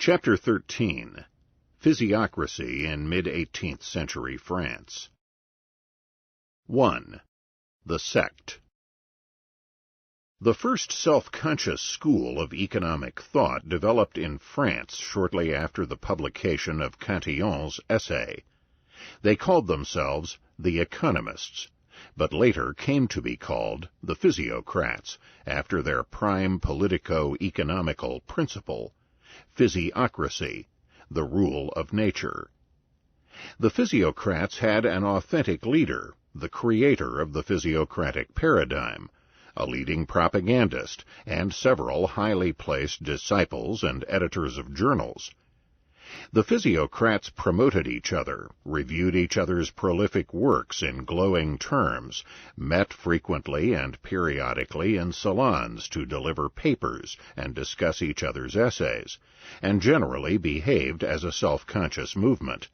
Chapter 13. Physiocracy in Mid-18th Century France. 1. The Sect. The first self-conscious school of economic thought developed in France shortly after the publication of Cantillon's essay. They called themselves the Economists, but later came to be called the Physiocrats, after their prime politico-economical principle, Physiocracy, the rule of nature. The Physiocrats had an authentic leader, the creator of the physiocratic paradigm, a leading propagandist, and several highly placed disciples and editors of journals. The Physiocrats promoted each other, reviewed each other's prolific works in glowing terms, met frequently and periodically in salons to deliver papers and discuss each other's essays, and generally behaved as a self-conscious movement.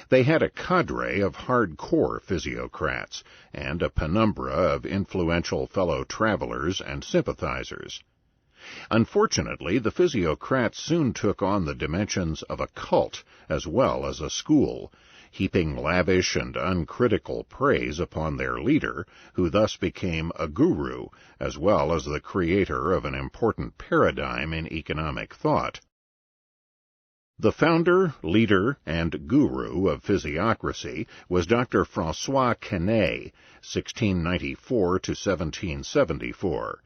They had a cadre of hardcore Physiocrats and a penumbra of influential fellow travelers and sympathizers. Unfortunately, the Physiocrats soon took on the dimensions of a cult as well as a school, heaping lavish and uncritical praise upon their leader, who thus became a guru as well as the creator of an important paradigm in economic thought. The founder, leader, and guru of physiocracy was Dr. Francois Quesnay, 1694 to 1774.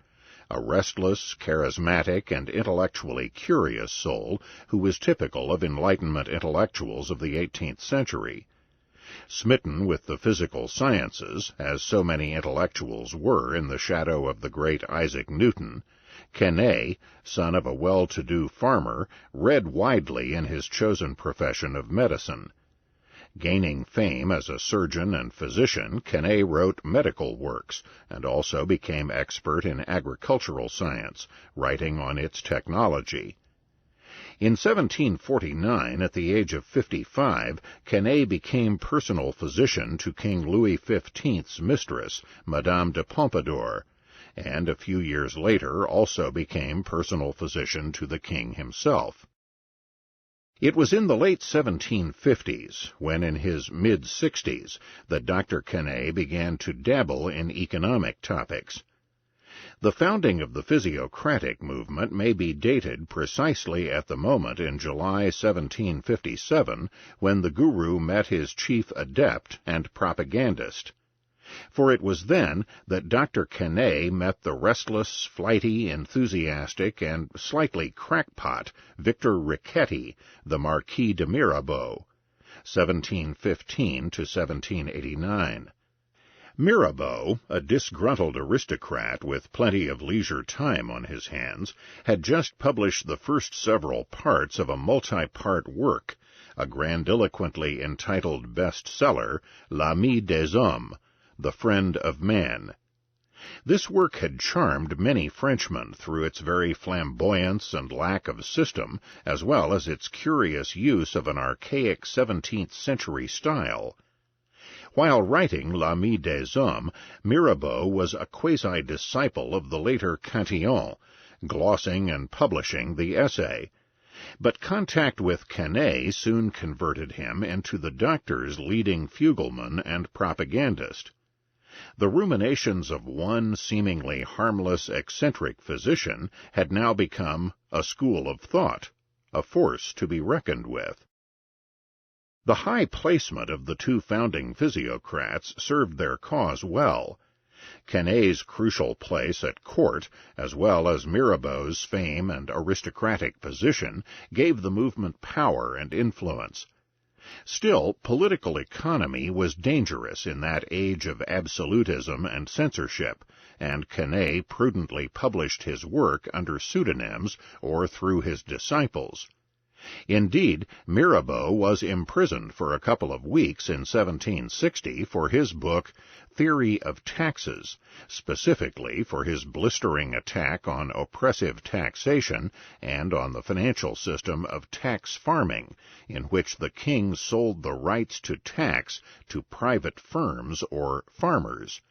A restless, charismatic, and intellectually curious soul who was typical of Enlightenment intellectuals of the 18th century. Smitten with the physical sciences, as so many intellectuals were in the shadow of the great Isaac Newton, Quesnay, son of a well-to-do farmer, read widely in his chosen profession of medicine. Gaining fame as a surgeon and physician, Quesnay wrote medical works, and also became expert in agricultural science, writing on its technology. In 1749, at the age of 55, Quesnay became personal physician to King Louis XV's mistress, Madame de Pompadour, and a few years later also became personal physician to the king himself. It was in the late 1750s, when in his mid-60s, that Dr. Quesnay began to dabble in economic topics. The founding of the physiocratic movement may be dated precisely at the moment in July 1757, when the guru met his chief adept and propagandist. For it was then that Dr. Quesnay met the restless, flighty, enthusiastic, and slightly crackpot Victor Riquetti, the Marquis de Mirabeau, 1715 to 1789. Mirabeau, a disgruntled aristocrat with plenty of leisure time on his hands, had just published the first several parts of a multi-part work, a grandiloquently entitled bestseller, L'Ami des Hommes, The Friend of Man. This work had charmed many Frenchmen through its very flamboyance and lack of system, as well as its curious use of an archaic 17th-century style. While writing L'Ami des Hommes, Mirabeau was a quasi-disciple of the later Cantillon, glossing and publishing the essay. But contact with Quesnay soon converted him into the doctor's leading fugleman and propagandist. The ruminations of one seemingly harmless, eccentric physician had now become a school of thought, a force to be reckoned with. The high placement of the two founding physiocrats served their cause well. Quesnay's crucial place at court, as well as Mirabeau's fame and aristocratic position, gave the movement power and influence. Still, political economy was dangerous in that age of absolutism and censorship, and Quesnay prudently published his work under pseudonyms or through his disciples. Indeed, Mirabeau was imprisoned for a couple of weeks in 1760 for his book Theory of Taxes, specifically for his blistering attack on oppressive taxation and on the financial system of tax farming, in which the king sold the rights to tax to private firms or farmers.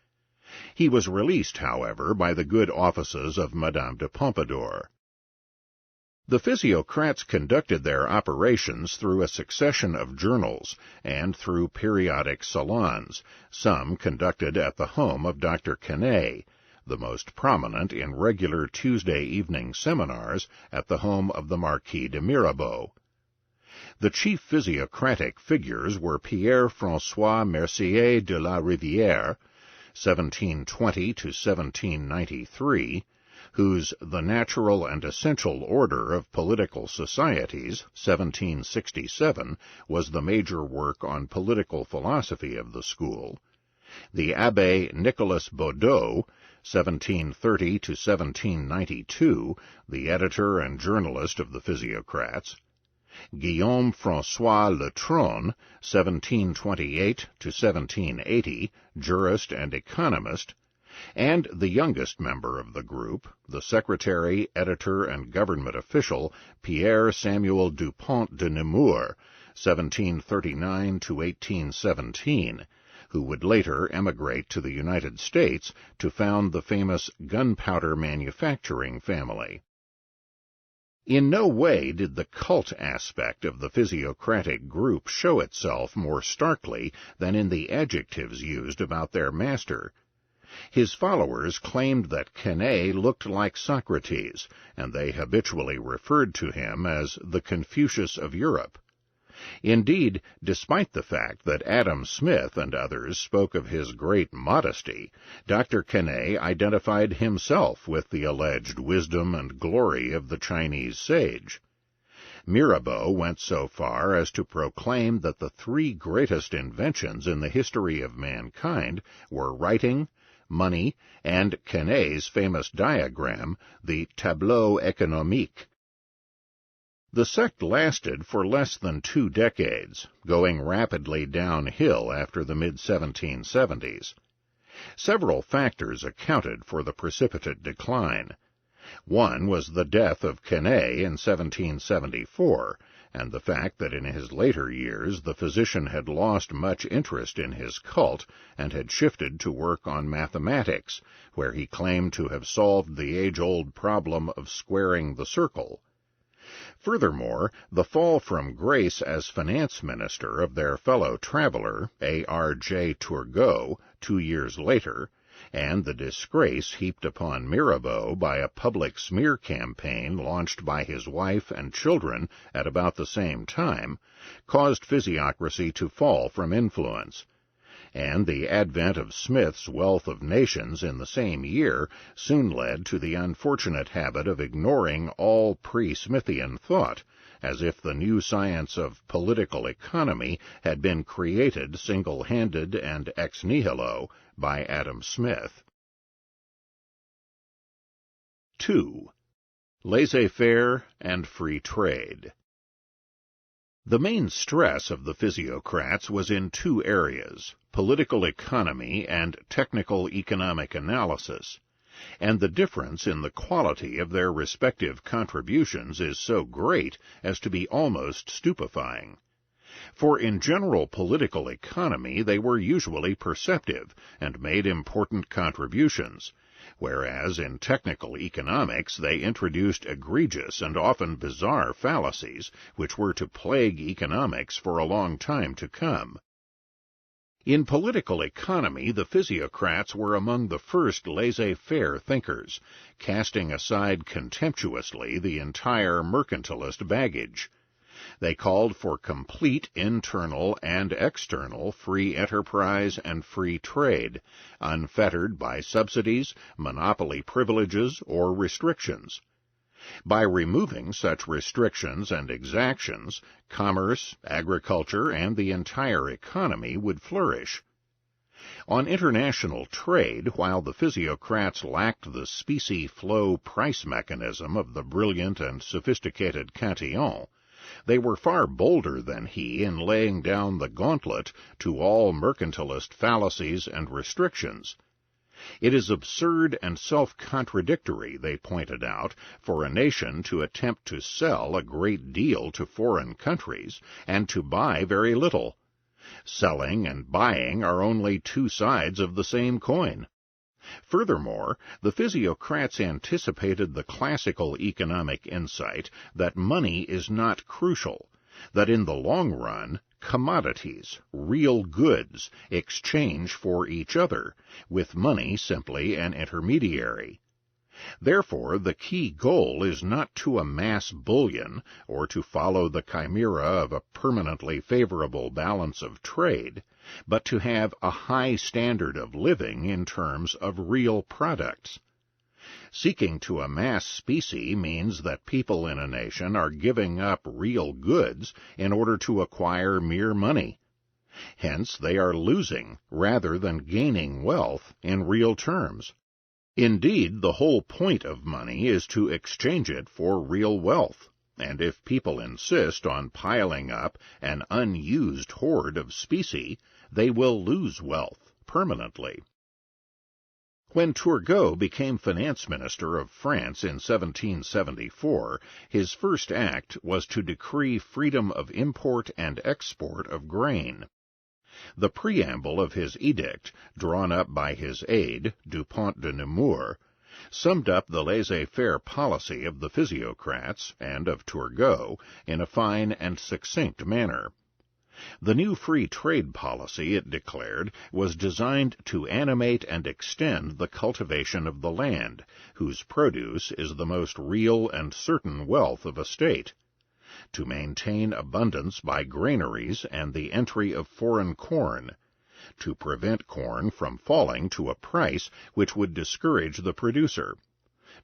He was released, however, by the good offices of Madame de Pompadour. The Physiocrats conducted their operations through a succession of journals and through periodic salons, some conducted at the home of Dr. Quesnay, the most prominent in regular Tuesday evening seminars at the home of the Marquis de Mirabeau. The chief physiocratic figures were Pierre-François Mercier de la Rivière, 1720 to 1793, whose The Natural and Essential Order of Political Societies, 1767, was the major work on political philosophy of the school, the Abbé Nicolas Baudot, 1730 to 1792, the editor and journalist of the Physiocrats, Guillaume François Letron, 1728 to 1780, jurist and economist, and the youngest member of the group, the secretary, editor, and government official Pierre Samuel Dupont de Nemours, 1739 to 1817, who would later emigrate to the United States to found the famous gunpowder manufacturing family. In no way did the cult aspect of the physiocratic group show itself more starkly than in the adjectives used about their master. His followers claimed that Quesnay looked like Socrates, and they habitually referred to him as the Confucius of Europe. Indeed, despite the fact that Adam Smith and others spoke of his great modesty, Dr. Quesnay identified himself with the alleged wisdom and glory of the Chinese sage. Mirabeau went so far as to proclaim that the three greatest inventions in the history of mankind were writing, money, and Quesnay's famous diagram, the Tableau Economique. The sect lasted for less than 2 decades, going rapidly downhill after the mid-1770s. Several factors accounted for the precipitate decline. One was the death of Quesnay in 1774, and the fact that in his later years the physician had lost much interest in his cult and had shifted to work on mathematics, where he claimed to have solved the age-old problem of squaring the circle. Furthermore, the fall from grace as finance minister of their fellow traveler, A.R.J. Turgot, 2 years later, and the disgrace heaped upon Mirabeau by a public smear campaign launched by his wife and children at about the same time, caused physiocracy to fall from influence. And the advent of Smith's Wealth of Nations in the same year soon led to the unfortunate habit of ignoring all pre-Smithian thought, as if the new science of political economy had been created single-handed and ex nihilo by Adam Smith. 2. Laissez-faire and free trade. The main stress of the physiocrats was in 2 areas, political economy and technical economic analysis, and the difference in the quality of their respective contributions is so great as to be almost stupefying. For in general political economy they were usually perceptive and made important contributions, whereas in technical economics they introduced egregious and often bizarre fallacies which were to plague economics for a long time to come. In political economy, the physiocrats were among the first laissez-faire thinkers, casting aside contemptuously the entire mercantilist baggage. They called for complete internal and external free enterprise and free trade, unfettered by subsidies, monopoly privileges, or restrictions. By removing such restrictions and exactions, commerce, agriculture, and the entire economy would flourish. On international trade, while the physiocrats lacked the specie flow price mechanism of the brilliant and sophisticated Cantillon, they were far bolder than he in laying down the gauntlet to all mercantilist fallacies and restrictions. It is absurd and self-contradictory, they pointed out, for a nation to attempt to sell a great deal to foreign countries and to buy very little. Selling and buying are only 2 sides of the same coin. Furthermore, the physiocrats anticipated the classical economic insight that money is not crucial, that in the long run, commodities, real goods, exchange for each other, with money simply an intermediary. Therefore, the key goal is not to amass bullion or to follow the chimera of a permanently favorable balance of trade, but to have a high standard of living in terms of real products. Seeking to amass specie means that people in a nation are giving up real goods in order to acquire mere money. Hence, they are losing rather than gaining wealth in real terms. Indeed, the whole point of money is to exchange it for real wealth, and if people insist on piling up an unused hoard of specie, they will lose wealth permanently. When Turgot became finance minister of France in 1774, his first act was to decree freedom of import and export of grain. The preamble of his edict, drawn up by his aide, Dupont de Nemours, summed up the laissez-faire policy of the physiocrats and of Turgot in a fine and succinct manner. The new free trade policy, it declared, was designed to animate and extend the cultivation of the land, whose produce is the most real and certain wealth of a state, to maintain abundance by granaries and the entry of foreign corn, to prevent corn from falling to a price which would discourage the producer,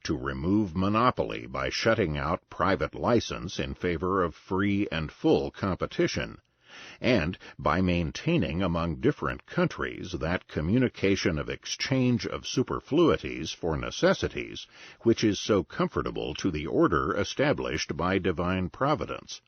to remove monopoly by shutting out private license in favor of free and full competition, and by maintaining among different countries that communication of exchange of superfluities for necessities which is so comfortable to the order established by divine providence.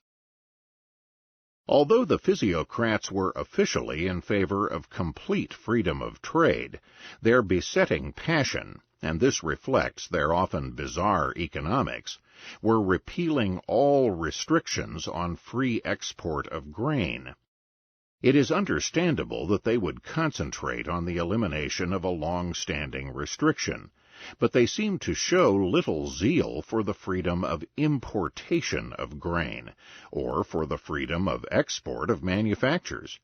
Although the physiocrats were officially in favor of complete freedom of trade, their besetting passion, and this reflects their often bizarre economics, were repealing all restrictions on free export of grain. It is understandable that they would concentrate on the elimination of a long-standing restriction, but they seem to show little zeal for the freedom of importation of grain, or for the freedom of export of manufactures.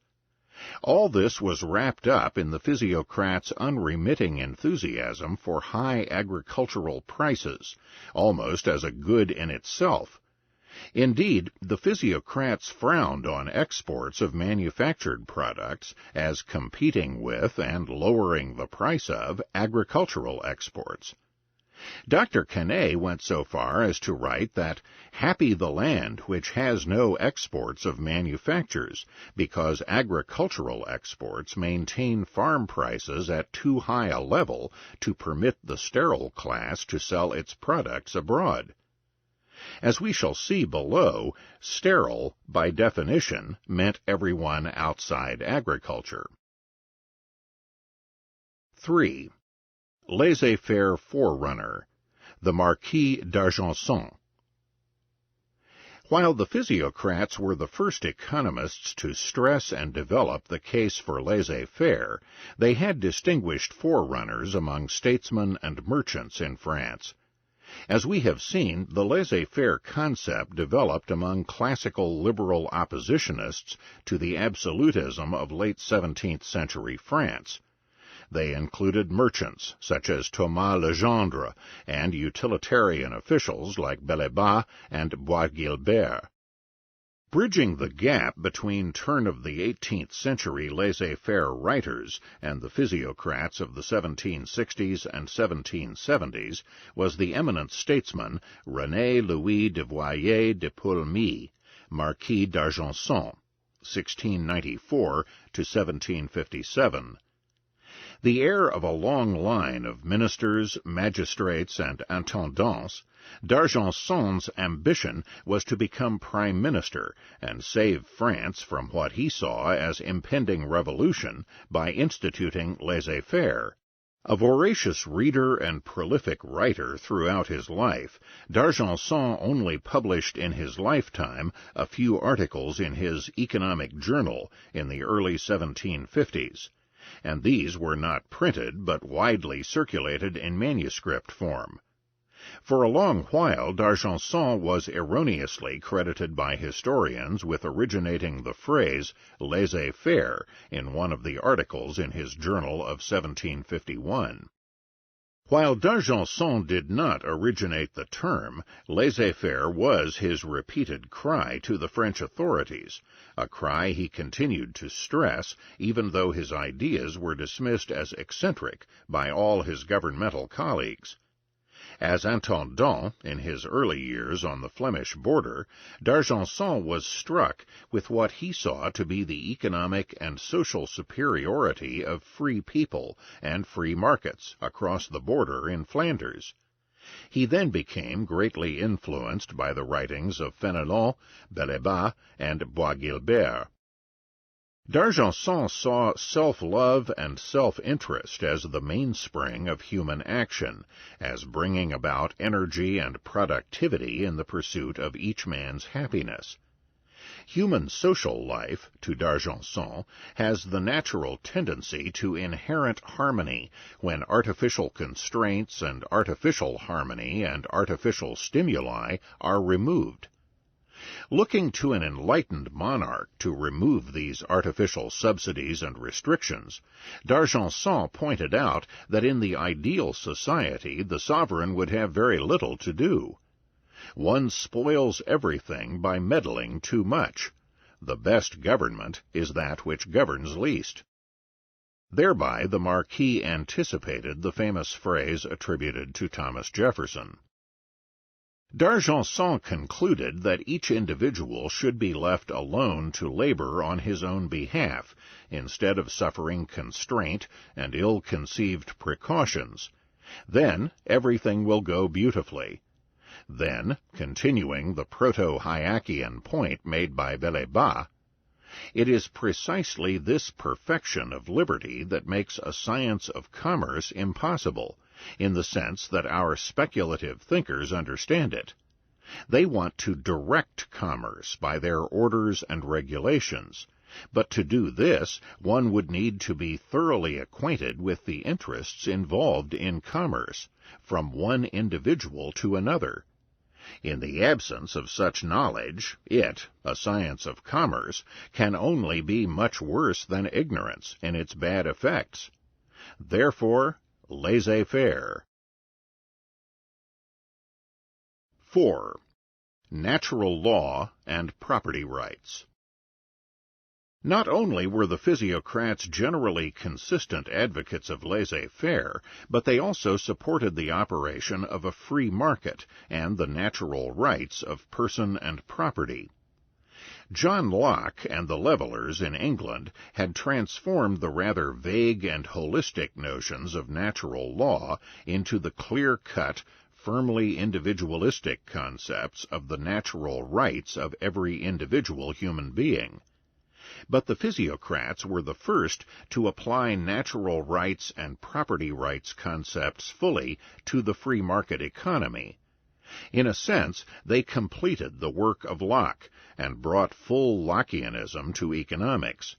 All this was wrapped up in the physiocrats' unremitting enthusiasm for high agricultural prices, almost as a good in itself. Indeed, the physiocrats frowned on exports of manufactured products as competing with and lowering the price of agricultural exports. Dr. Quesnay went so far as to write that, "Happy the land which has no exports of manufactures, because agricultural exports maintain farm prices at too high a level to permit the sterile class to sell its products abroad." As we shall see below, sterile, by definition, meant everyone outside agriculture. 3. Laissez-faire forerunner, the Marquis d'Argenson. While the physiocrats were the first economists to stress and develop the case for laissez-faire, they had distinguished forerunners among statesmen and merchants in France. As we have seen, the laissez-faire concept developed among classical liberal oppositionists to the absolutism of late 17th century France. They included merchants, such as Thomas Legendre, and utilitarian officials like Bellebas and Bois-Guilbert. Bridging the gap between turn-of-the-18th century laissez-faire writers and the physiocrats of the 1760s and 1770s was the eminent statesman René Louis de Boyer de Paulmy, Marquis d'Argenson, 1694 to 1757. The heir of a long line of ministers, magistrates, and intendants, d'Argenson's ambition was to become prime minister and save France from what he saw as impending revolution by instituting laissez-faire. A voracious reader and prolific writer throughout his life, d'Argenson only published in his lifetime a few articles in his Economic Journal in the early 1750s. and these were not printed but widely circulated in manuscript form. For a long while d'Argenson was erroneously credited by historians with originating the phrase laissez-faire in one of the articles in his journal of 1751. While d'Argenson did not originate the term, laissez-faire was his repeated cry to the French authorities, a cry he continued to stress even though his ideas were dismissed as eccentric by all his governmental colleagues. As intendant in his early years on the Flemish border, d'Argenson was struck with what he saw to be the economic and social superiority of free people and free markets across the border in Flanders. He then became greatly influenced by the writings of Fenelon, Bellebas, and Bois-Guilbert. D'Argenson saw self-love and self-interest as the mainspring of human action, as bringing about energy and productivity in the pursuit of each man's happiness. Human social life, to d'Argenson, has the natural tendency to inherent harmony when artificial constraints and artificial harmony and artificial stimuli are removed. Looking to an enlightened monarch to remove these artificial subsidies and restrictions, d'Argenson pointed out that in the ideal society the sovereign would have very little to do. One spoils everything by meddling too much. The best government is that which governs least. Thereby the Marquis anticipated the famous phrase attributed to Thomas Jefferson. D'Argenson concluded that each individual should be left alone to labor on his own behalf, instead of suffering constraint and ill-conceived precautions. Then everything will go beautifully. Then, continuing the proto-Hayecian point made by Bellebas, it is precisely this perfection of liberty that makes a science of commerce impossible, in the sense that our speculative thinkers understand it. They want to direct commerce by their orders and regulations, but to do this one would need to be thoroughly acquainted with the interests involved in commerce, from one individual to another. In the absence of such knowledge, it, a science of commerce, can only be much worse than ignorance in its bad effects. Therefore, laissez-faire. 4. Natural law and property rights. Not only were the physiocrats generally consistent advocates of laissez-faire, but they also supported the operation of a free market and the natural rights of person and property. John Locke and the Levellers in England had transformed the rather vague and holistic notions of natural law into the clear-cut, firmly individualistic concepts of the natural rights of every individual human being. But the physiocrats were the first to apply natural rights and property rights concepts fully to the free market economy. In a sense, they completed the work of Locke and brought full Lockeanism to economics.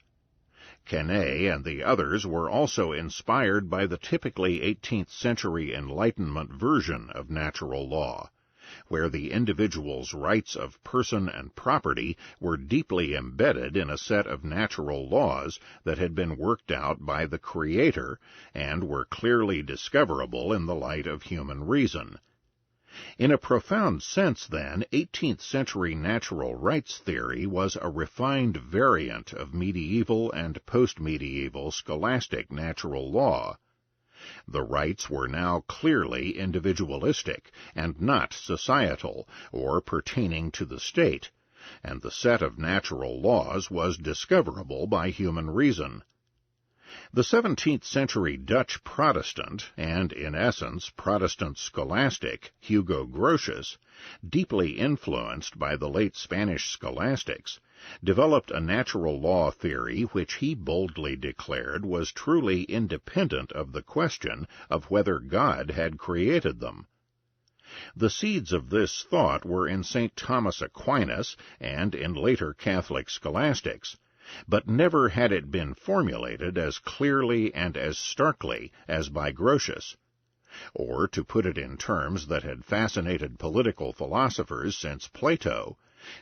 Quesnay and the others were also inspired by the typically 18th century Enlightenment version of natural law, where the individual's rights of person and property were deeply embedded in a set of natural laws that had been worked out by the Creator and were clearly discoverable in the light of human reason. In a profound sense, then, 18th century natural rights theory was a refined variant of medieval and post-medieval scholastic natural law. The rights were now clearly individualistic and not societal or pertaining to the state, and the set of natural laws was discoverable by human reason. The 17th century Dutch Protestant, and in essence Protestant scholastic, Hugo Grotius, deeply influenced by the late Spanish scholastics, developed a natural law theory which he boldly declared was truly independent of the question of whether God had created them. The seeds of this thought were in St. Thomas Aquinas and in later Catholic scholastics, but never had it been formulated as clearly and as starkly as by Grotius. Or, to put it in terms that had fascinated political philosophers since Plato,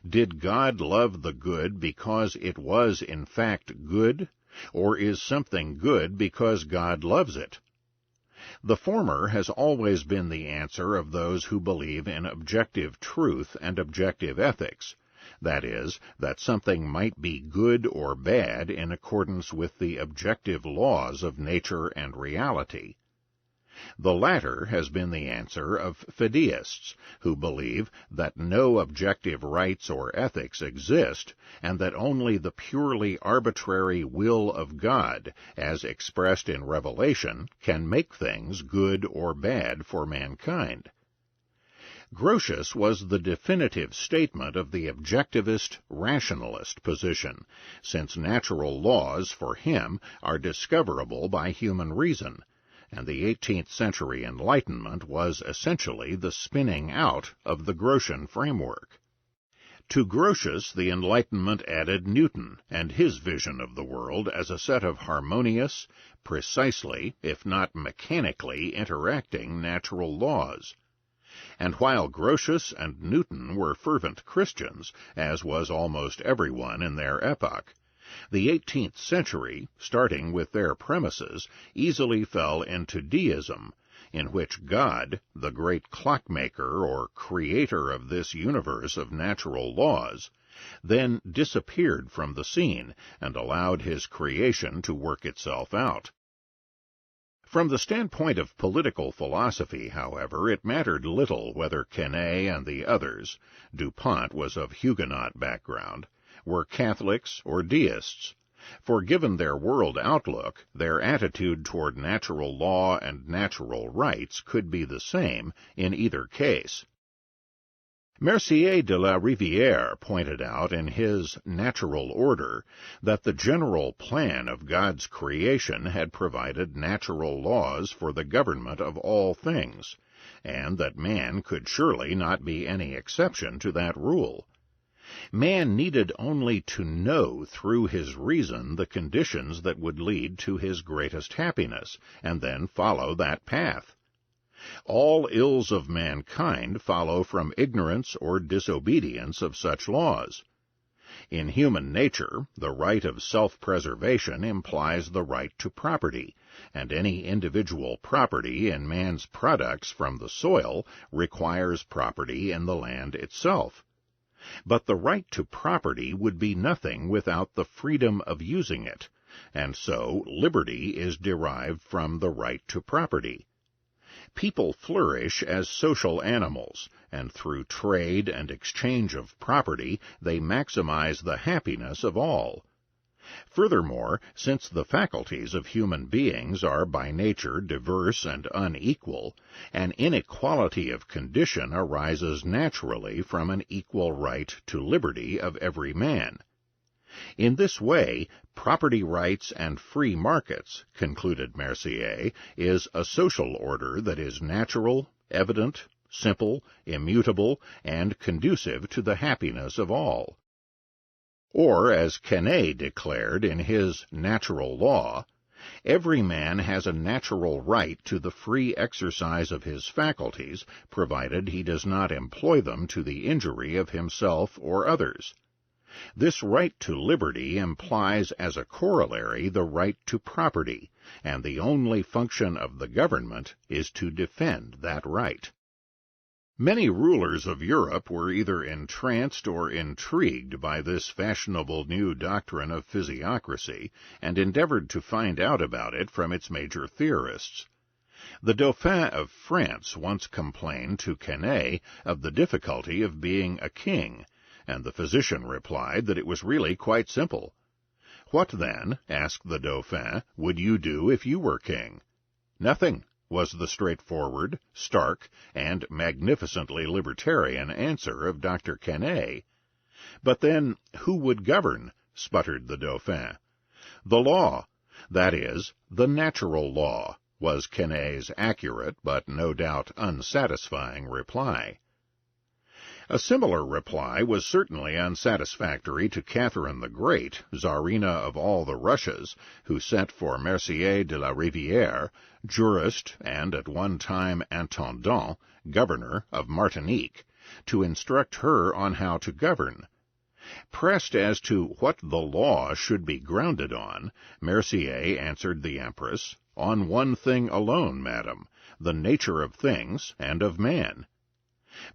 did God love the good because it was in fact good, or is something good because God loves it? The former has always been the answer of those who believe in objective truth and objective ethics, that is, that something might be good or bad in accordance with the objective laws of nature and reality. The latter has been the answer of fideists, who believe that no objective rights or ethics exist, and that only the purely arbitrary will of God, as expressed in Revelation, can make things good or bad for mankind. Grotius was the definitive statement of the objectivist, rationalist position, since natural laws, for him, are discoverable by human reason, and the 18th century Enlightenment was essentially the spinning out of the Grotian framework. To Grotius the Enlightenment added Newton and his vision of the world as a set of harmonious, precisely, if not mechanically, interacting natural laws. And while Grotius and Newton were fervent Christians, as was almost everyone in their epoch, the 18th century, starting with their premises, easily fell into deism, in which God, the great clockmaker or creator of this universe of natural laws, then disappeared from the scene and allowed his creation to work itself out. From the standpoint of political philosophy, however, it mattered little whether Quesnay and the others, Dupont was of Huguenot background, were Catholics or deists, for given their world outlook, their attitude toward natural law and natural rights could be the same in either case. Mercier de la Rivière pointed out in his Natural Order that the general plan of God's creation had provided natural laws for the government of all things, and that man could surely not be any exception to that rule. Man needed only to know through his reason the conditions that would lead to his greatest happiness, and then follow that path. All ills of mankind follow from ignorance or disobedience of such laws. In human nature, the right of self-preservation implies the right to property, and any individual property in man's products from the soil requires property in the land itself. But the right to property would be nothing without the freedom of using it, and so liberty is derived from the right to property. People flourish as social animals, and through trade and exchange of property they maximize the happiness of all. Furthermore, since the faculties of human beings are by nature diverse and unequal, an inequality of condition arises naturally from an equal right to liberty of every man. In this way, property rights and free markets, concluded Mercier, is a social order that is natural, evident, simple, immutable, and conducive to the happiness of all. Or, as Quesnay declared in his Natural Law, every man has a natural right to the free exercise of his faculties, provided he does not employ them to the injury of himself or others. This right to liberty implies as a corollary the right to property, and the only function of the government is to defend that right. Many rulers of Europe were either entranced or intrigued by this fashionable new doctrine of physiocracy, and endeavored to find out about it from its major theorists. The Dauphin of France once complained to Quesnay of the difficulty of being a king, and the physician replied that it was really quite simple. "What, then," asked the Dauphin, "would you do if you were king?" "Nothing," was the straightforward, stark, and magnificently libertarian answer of Dr. Quesnay. "But then, who would govern?" sputtered the Dauphin. "The law, that is, the natural law," was Quesnay's accurate but no doubt unsatisfying reply. A similar reply was certainly unsatisfactory to Catherine the Great, Tsarina of all the Russias, who sent for Mercier de la Rivière, jurist and at one time intendant, governor of Martinique, to instruct her on how to govern. Pressed as to what the law should be grounded on, Mercier answered the Empress, "On one thing alone, madam, the nature of things and of man."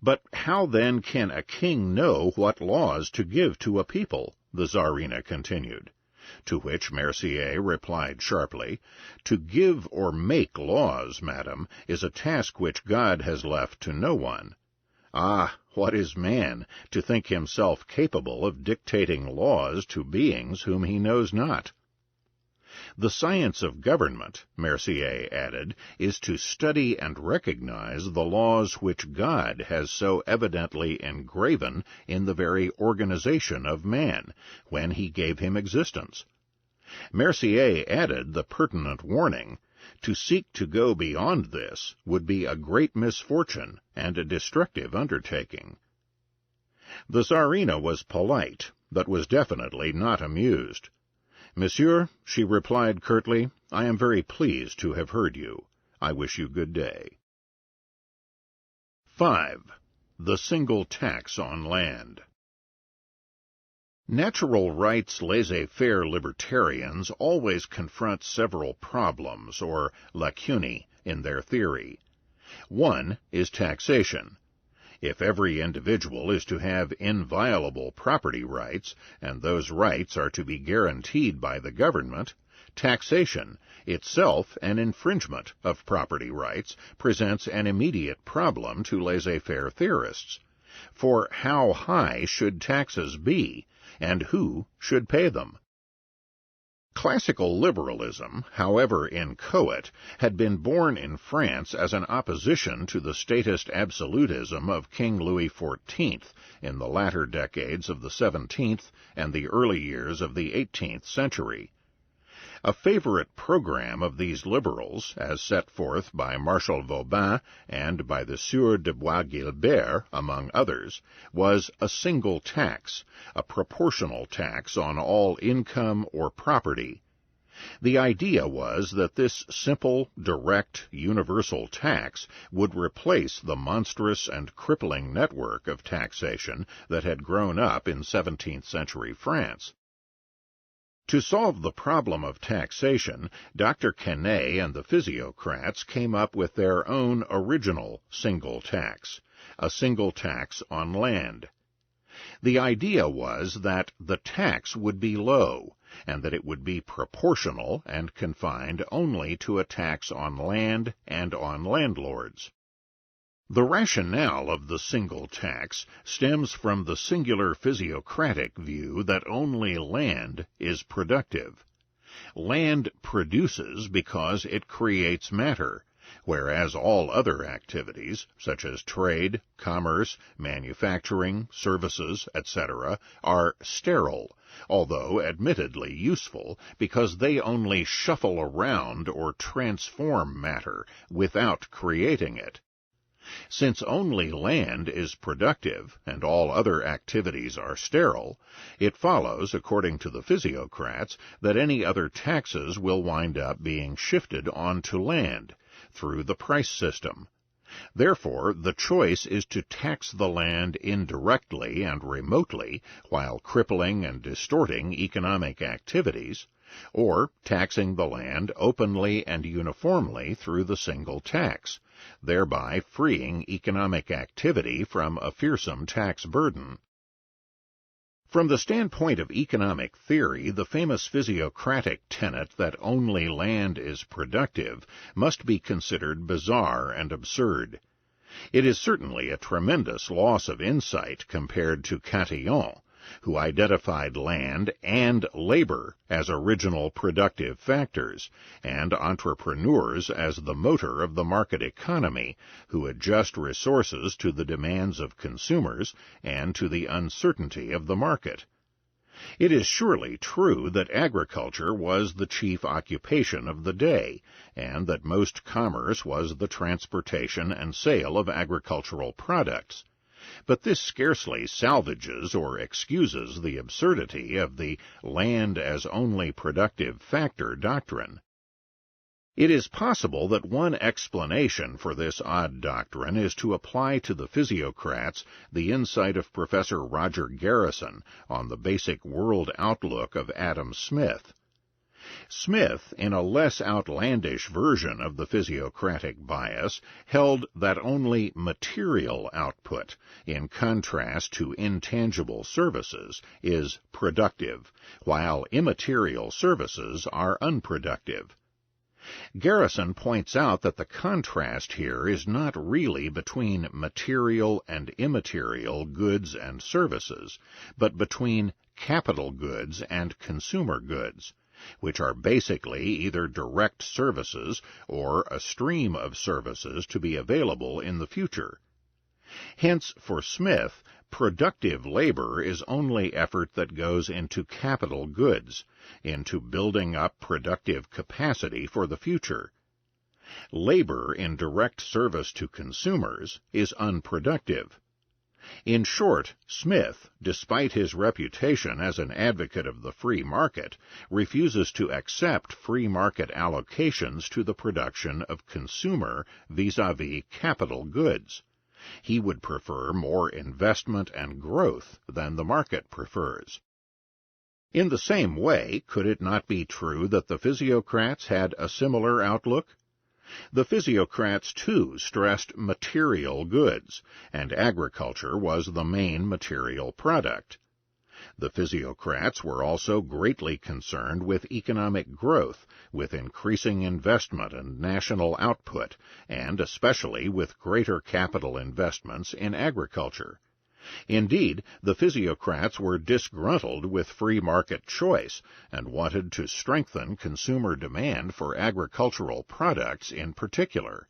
"But how then can a king know what laws to give to a people?" the Tsarina continued. To which Mercier replied sharply, "To give or make laws, madam, is a task which God has left to no one. Ah, what is man, to think himself capable of dictating laws to beings whom he knows not?" The science of government, Mercier added, is to study and recognize the laws which God has so evidently engraven in the very organization of man, when he gave him existence. Mercier added the pertinent warning, "To seek to go beyond this would be a great misfortune and a destructive undertaking." The Tsarina was polite, but was definitely not amused. "Monsieur," she replied curtly, "I am very pleased to have heard you. I wish you good day." 5. The Single Tax on Land. Natural rights laissez-faire libertarians always confront several problems, or lacunae, in their theory. One is taxation. If every individual is to have inviolable property rights, and those rights are to be guaranteed by the government, taxation, itself an infringement of property rights, presents an immediate problem to laissez-faire theorists. For how high should taxes be, and who should pay them? Classical liberalism, however inchoate, had been born in France as an opposition to the statist absolutism of King Louis XIV in the latter decades of the 17th and the early years of the 18th century. A favorite program of these liberals, as set forth by Marshal Vauban and by the Sieur de Bois-Guilbert, among others, was a single tax, a proportional tax on all income or property. The idea was that this simple, direct, universal tax would replace the monstrous and crippling network of taxation that had grown up in 17th century France. To solve the problem of taxation, Dr. Quesnay and the Physiocrats came up with their own original single tax, a single tax on land. The idea was that the tax would be low, and that it would be proportional and confined only to a tax on land and on landlords. The rationale of the single tax stems from the singular physiocratic view that only land is productive. Land produces because it creates matter, whereas all other activities, such as trade, commerce, manufacturing, services, etc., are sterile, although admittedly useful, because they only shuffle around or transform matter without creating it. Since only land is productive and all other activities are sterile, it follows, according to the Physiocrats, that any other taxes will wind up being shifted onto land through the price system. Therefore, the choice is to tax the land indirectly and remotely while crippling and distorting economic activities, or taxing the land openly and uniformly through the single tax, thereby freeing economic activity from a fearsome tax burden. From the standpoint of economic theory, the famous physiocratic tenet that only land is productive must be considered bizarre and absurd. It is certainly a tremendous loss of insight compared to Cantillon, who identified land and labor as original productive factors, and entrepreneurs as the motor of the market economy, who adjust resources to the demands of consumers and to the uncertainty of the market. It is surely true that agriculture was the chief occupation of the day, and that most commerce was the transportation and sale of agricultural products. But this scarcely salvages or excuses the absurdity of the land as only productive factor doctrine. It is possible that one explanation for this odd doctrine is to apply to the physiocrats the insight of Professor Roger Garrison on the basic world outlook of Adam Smith. Smith, in a less outlandish version of the physiocratic bias, held that only material output, in contrast to intangible services, is productive, while immaterial services are unproductive. Garrison points out that the contrast here is not really between material and immaterial goods and services, but between capital goods and consumer goods, which are basically either direct services or a stream of services to be available in the future. Hence, for Smith, productive labor is only effort that goes into capital goods, into building up productive capacity for the future. Labor in direct service to consumers is unproductive. In short, Smith, despite his reputation as an advocate of the free market, refuses to accept free market allocations to the production of consumer vis-à-vis capital goods. He would prefer more investment and growth than the market prefers. In the same way, could it not be true that the physiocrats had a similar outlook? The physiocrats, too, stressed material goods, and agriculture was the main material product. The physiocrats were also greatly concerned with economic growth, with increasing investment and national output, and especially with greater capital investments in agriculture. Indeed, the physiocrats were disgruntled with free market choice and wanted to strengthen consumer demand for agricultural products in particular.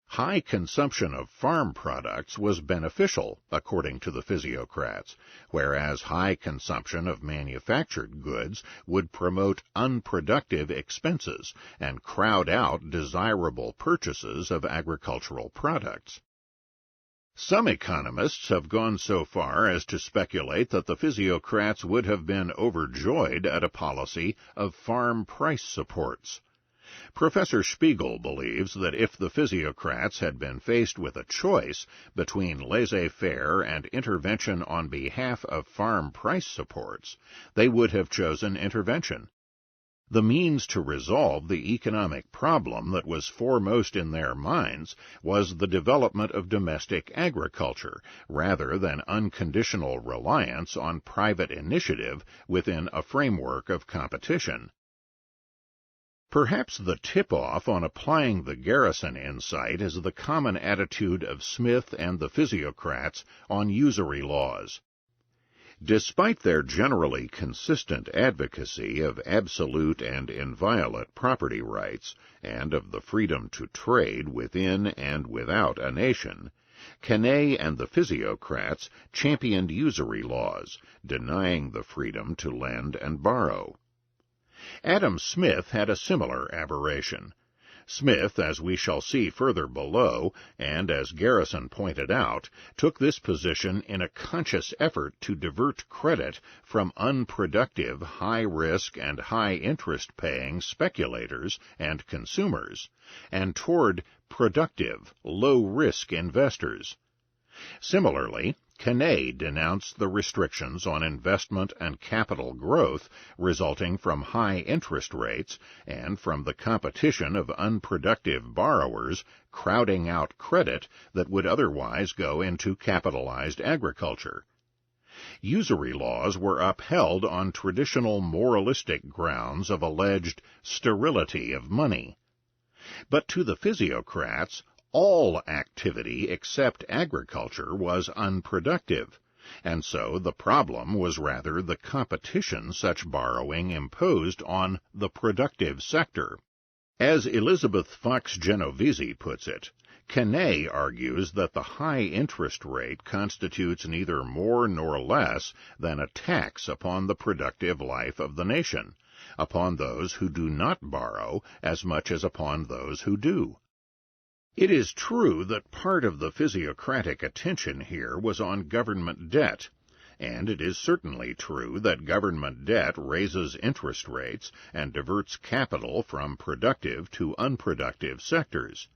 High consumption of farm products was beneficial, according to the physiocrats, whereas high consumption of manufactured goods would promote unproductive expenses and crowd out desirable purchases of agricultural products. Some economists have gone so far as to speculate that the physiocrats would have been overjoyed at a policy of farm price supports. Professor Spiegel believes that if the physiocrats had been faced with a choice between laissez-faire and intervention on behalf of farm price supports, they would have chosen intervention. The means to resolve the economic problem that was foremost in their minds was the development of domestic agriculture, rather than unconditional reliance on private initiative within a framework of competition. Perhaps the tip-off on applying the Garrison insight is the common attitude of Smith and the physiocrats on usury laws. Despite their generally consistent advocacy of absolute and inviolate property rights, and of the freedom to trade within and without a nation, Quesnay and the physiocrats championed usury laws, denying the freedom to lend and borrow. Adam Smith had a similar aberration. Smith, as we shall see further below, and as Garrison pointed out, took this position in a conscious effort to divert credit from unproductive, high-risk and high-interest-paying speculators and consumers, and toward productive, low-risk investors. Similarly, Quesnay denounced the restrictions on investment and capital growth resulting from high interest rates and from the competition of unproductive borrowers crowding out credit that would otherwise go into capitalized agriculture. Usury laws were upheld on traditional moralistic grounds of alleged sterility of money. But to the physiocrats, all activity except agriculture was unproductive, and so the problem was rather the competition such borrowing imposed on the productive sector. As Elizabeth Fox Genovese puts it, Quesnay argues that the high interest rate constitutes neither more nor less than a tax upon the productive life of the nation, upon those who do not borrow as much as upon those who do. It is true that part of the physiocratic attention here was on government debt, and it is certainly true that government debt raises interest rates and diverts capital from productive to unproductive sectors.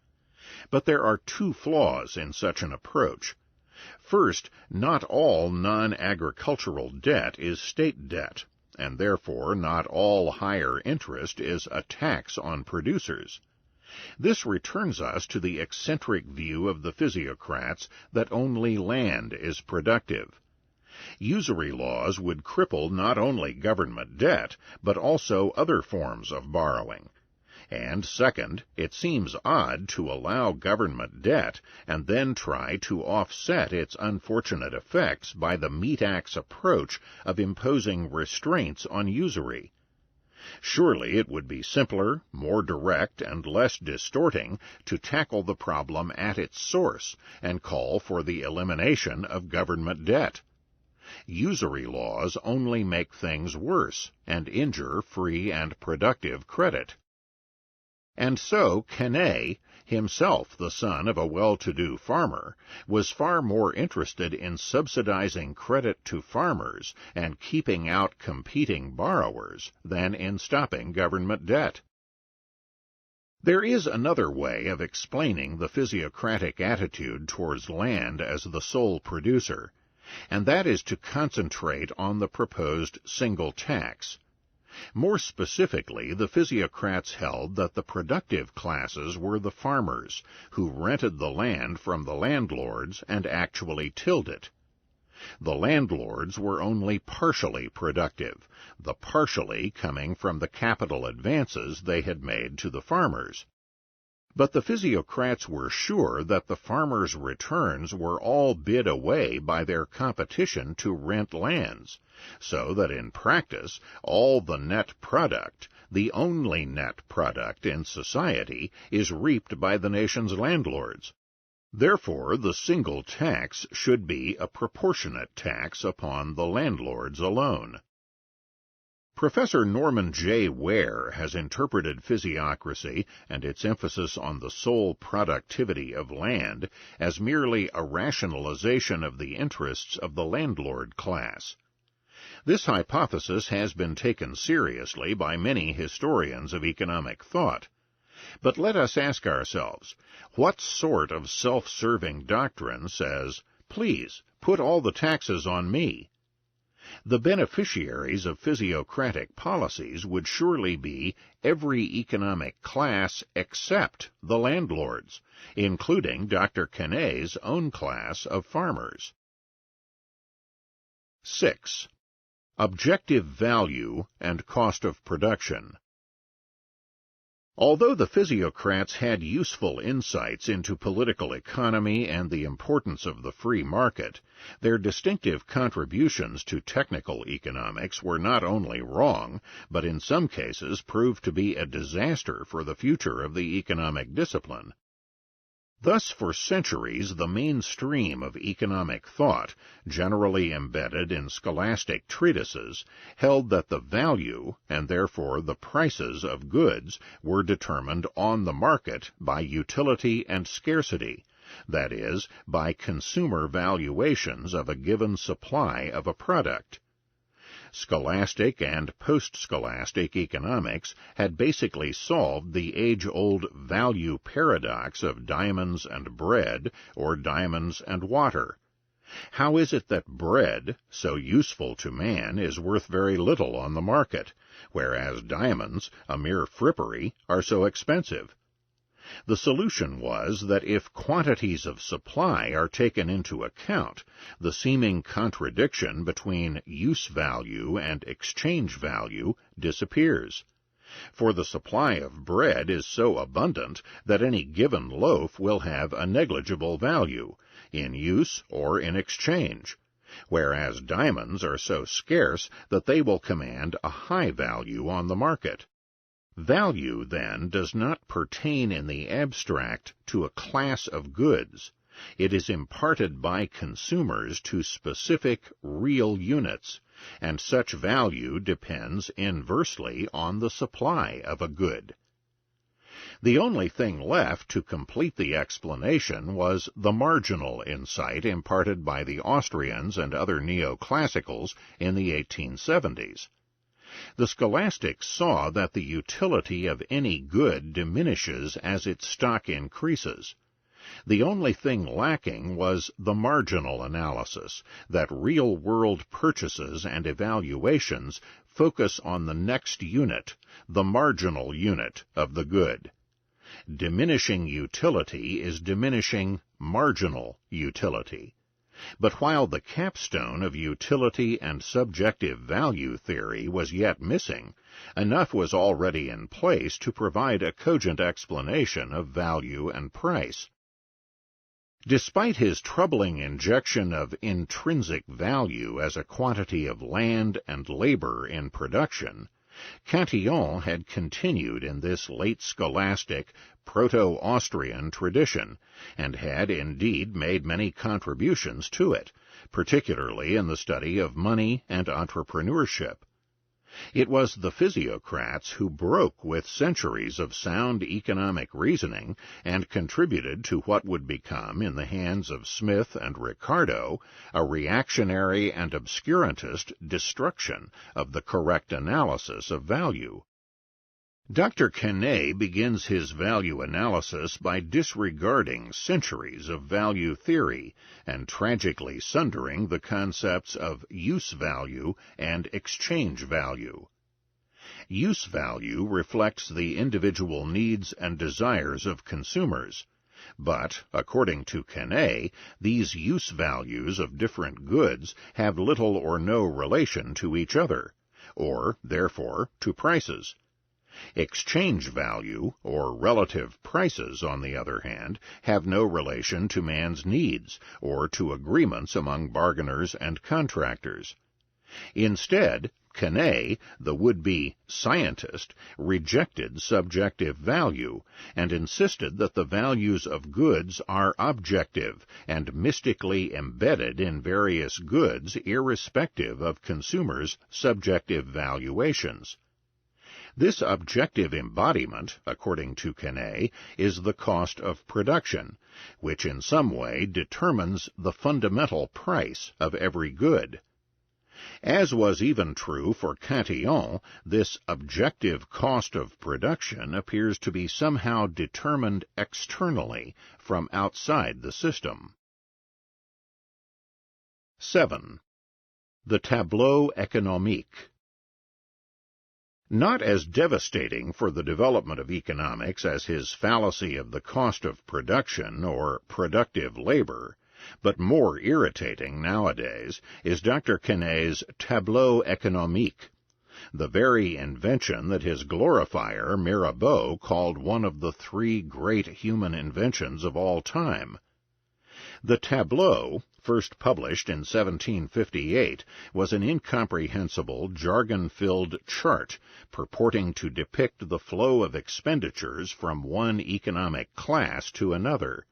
But there are two flaws in such an approach. First, not all non-agricultural debt is state debt, and therefore not all higher interest is a tax on producers. This returns us to the eccentric view of the physiocrats that only land is productive. Usury laws would cripple not only government debt, but also other forms of borrowing. And second, it seems odd to allow government debt and then try to offset its unfortunate effects by the meat axe approach of imposing restraints on usury. Surely it would be simpler, more direct, and less distorting to tackle the problem at its source and call for the elimination of government debt. Usury laws only make things worse and injure free and productive credit. And so Quesnay, himself the son of a well-to-do farmer, was far more interested in subsidizing credit to farmers and keeping out competing borrowers than in stopping government debt. There is another way of explaining the physiocratic attitude towards land as the sole producer, and that is to concentrate on the proposed single tax. More specifically, the physiocrats held that the productive classes were the farmers, who rented the land from the landlords and actually tilled it. The landlords were only partially productive, the partially coming from the capital advances they had made to the farmers. But the physiocrats were sure that the farmers' returns were all bid away by their competition to rent lands, so that in practice all the net product, the only net product in society, is reaped by the nation's landlords. Therefore, the single tax should be a proportionate tax upon the landlords alone. Professor Norman J. Ware has interpreted physiocracy and its emphasis on the sole productivity of land as merely a rationalization of the interests of the landlord class. This hypothesis has been taken seriously by many historians of economic thought. But let us ask ourselves, what sort of self-serving doctrine says, "Please, put all the taxes on me"? The beneficiaries of physiocratic policies would surely be every economic class except the landlords, including Dr. Quesnay's own class of farmers. 6. Objective value and cost of production. Although the physiocrats had useful insights into political economy and the importance of the free market, their distinctive contributions to technical economics were not only wrong, but in some cases proved to be a disaster for the future of the economic discipline. Thus, for centuries, the mainstream of economic thought, generally embedded in scholastic treatises, held that the value, and therefore the prices of goods, were determined on the market by utility and scarcity, that is, by consumer valuations of a given supply of a product. Scholastic and post-scholastic economics had basically solved the age-old value paradox of diamonds and bread, or diamonds and water. How is it that bread, so useful to man, is worth very little on the market, whereas diamonds, a mere frippery, are so expensive? The solution was that if quantities of supply are taken into account, the seeming contradiction between use value and exchange value disappears. For the supply of bread is so abundant that any given loaf will have a negligible value, in use or in exchange, whereas diamonds are so scarce that they will command a high value on the market. Value, then, does not pertain in the abstract to a class of goods. It is imparted by consumers to specific, real units, and such value depends inversely on the supply of a good. The only thing left to complete the explanation was the marginal insight imparted by the Austrians and other neoclassicals in the 1870s. The scholastics saw that the utility of any good diminishes as its stock increases. The only thing lacking was the marginal analysis, that real-world purchases and evaluations focus on the next unit, the marginal unit of the good. Diminishing utility is diminishing marginal utility. But while the capstone of utility and subjective value theory was yet missing, enough was already in place to provide a cogent explanation of value and price. Despite his troubling injection of intrinsic value as a quantity of land and labor in production, Cantillon had continued in this late scholastic, proto-Austrian tradition, and had indeed made many contributions to it, particularly in the study of money and entrepreneurship. It was the physiocrats who broke with centuries of sound economic reasoning and contributed to what would become, in the hands of Smith and Ricardo, a reactionary and obscurantist destruction of the correct analysis of value. Dr. Quesnay begins his value analysis by disregarding centuries of value theory and tragically sundering the concepts of use value and exchange value. Use value reflects the individual needs and desires of consumers, but, according to Quesnay, these use values of different goods have little or no relation to each other, or, therefore, to prices. Exchange value, or relative prices, on the other hand, have no relation to man's needs, or to agreements among bargainers and contractors. Instead, Quesnay, the would-be scientist, rejected subjective value, and insisted that the values of goods are objective and mystically embedded in various goods irrespective of consumers' subjective valuations. This objective embodiment, according to Quesnay, is the cost of production, which in some way determines the fundamental price of every good. As was even true for Cantillon, this objective cost of production appears to be somehow determined externally from outside the system. 7. The Tableau Economique. Not as devastating for the development of economics as his fallacy of the cost of production, or productive labor, but more irritating nowadays, is Dr. Quesnay's Tableau Economique, the very invention that his glorifier, Mirabeau, called one of the three great human inventions of all time. The tableau, first published in 1758, was an incomprehensible, jargon-filled chart purporting to depict the flow of expenditures from one economic class to another.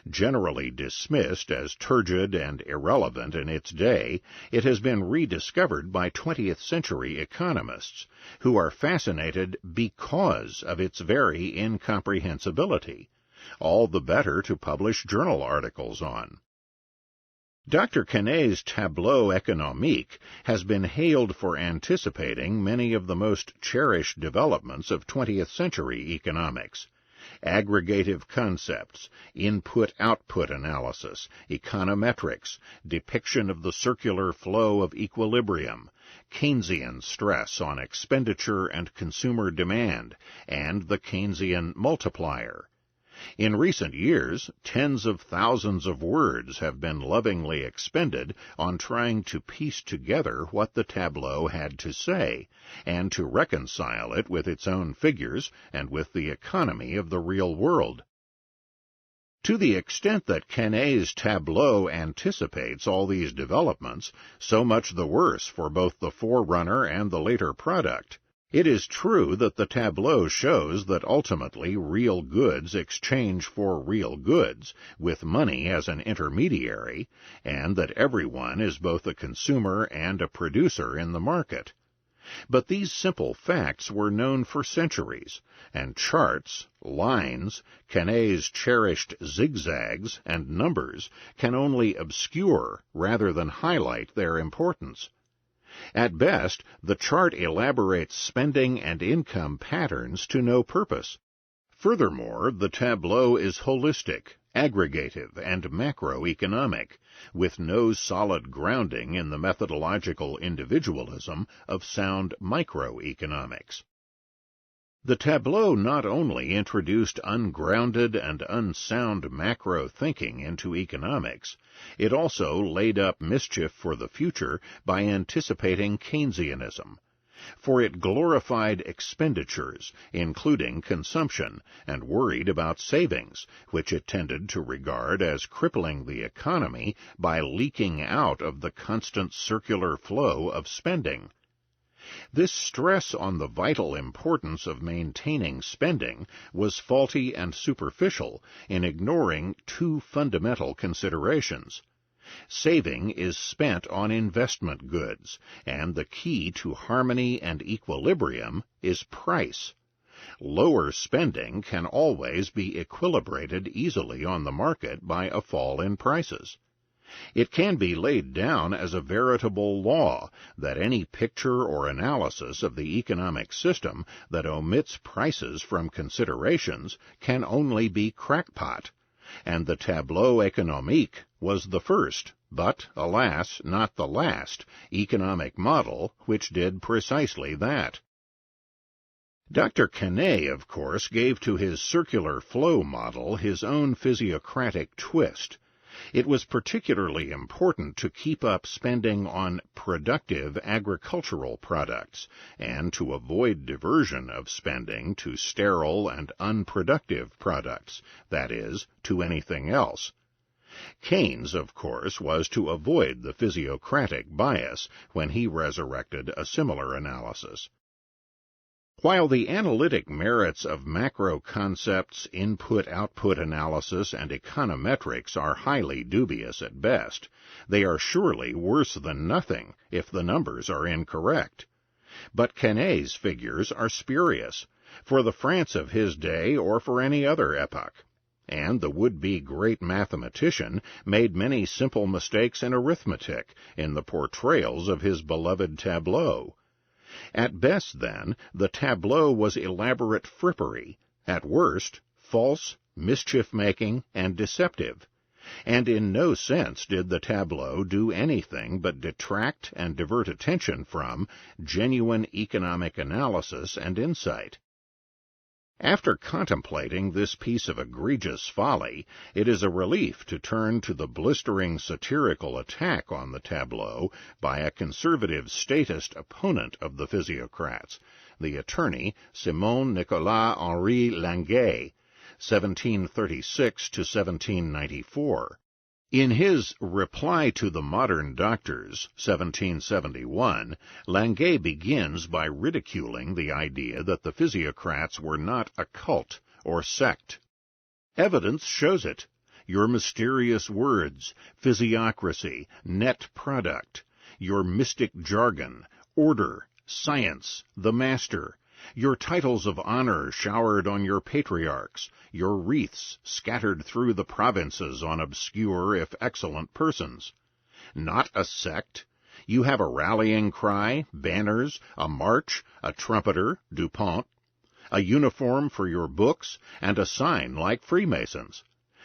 Generally dismissed as turgid and irrelevant in its day, it has been rediscovered by 20th-century economists, who are fascinated because of its very incomprehensibility, all the better to publish journal articles on. Dr. Quesnay's Tableau Economique has been hailed for anticipating many of the most cherished developments of 20th-century economics: aggregative concepts, input-output analysis, econometrics, depiction of the circular flow of equilibrium, Keynesian stress on expenditure and consumer demand, and the Keynesian multiplier. In recent years, tens of thousands of words have been lovingly expended on trying to piece together what the tableau had to say, and to reconcile it with its own figures and with the economy of the real world. To the extent that Quesnay's tableau anticipates all these developments, so much the worse for both the forerunner and the later product. It is true that the tableau shows that ultimately real goods exchange for real goods, with money as an intermediary, and that everyone is both a consumer and a producer in the market. But these simple facts were known for centuries, and charts, lines, Quesnay's cherished zigzags, and numbers can only obscure rather than highlight their importance. At best, the chart elaborates spending and income patterns to no purpose. Furthermore, the tableau is holistic, aggregative, and macroeconomic, with no solid grounding in the methodological individualism of sound microeconomics. The tableau not only introduced ungrounded and unsound macro thinking into economics, it also laid up mischief for the future by anticipating Keynesianism, for it glorified expenditures, including consumption, and worried about savings, which it tended to regard as crippling the economy by leaking out of the constant circular flow of spending. This stress on the vital importance of maintaining spending was faulty and superficial in ignoring two fundamental considerations. Saving is spent on investment goods, and the key to harmony and equilibrium is price. Lower spending can always be equilibrated easily on the market by a fall in prices. It can be laid down as a veritable law that any picture or analysis of the economic system that omits prices from considerations can only be crackpot, and the Tableau Economique was the first, but, alas, not the last, economic model which did precisely that. Dr. Quesnay, of course, gave to his circular flow model his own physiocratic twist. It was particularly important to keep up spending on productive agricultural products and to avoid diversion of spending to sterile and unproductive products, that is, to anything else. Keynes, of course, was to avoid the physiocratic bias when he resurrected a similar analysis. While the analytic merits of macro concepts, input-output analysis, and econometrics are highly dubious at best, they are surely worse than nothing if the numbers are incorrect. But Quesnay's figures are spurious, for the France of his day or for any other epoch, and the would-be great mathematician made many simple mistakes in arithmetic in the portrayals of his beloved tableau. At best, then, the tableau was elaborate frippery, at worst, false, mischief-making, and deceptive, and in no sense did the tableau do anything but detract and divert attention from genuine economic analysis and insight. After contemplating this piece of egregious folly, it is a relief to turn to the blistering satirical attack on the tableau by a conservative statist opponent of the physiocrats, the attorney Simon Nicolas Henri Languet, 1736 to 1794. In his Reply to the Modern Doctors, 1771, Languet begins by ridiculing the idea that the physiocrats were not a cult or sect. Evidence shows it. Your mysterious words, physiocracy, net product, your mystic jargon, order, science, the master, your titles of honor showered on your patriarchs, your wreaths scattered through the provinces on obscure if excellent persons. Not a sect? You have a rallying cry, banners, a march, a trumpeter, Dupont, a uniform for your books, and a sign like Freemasons.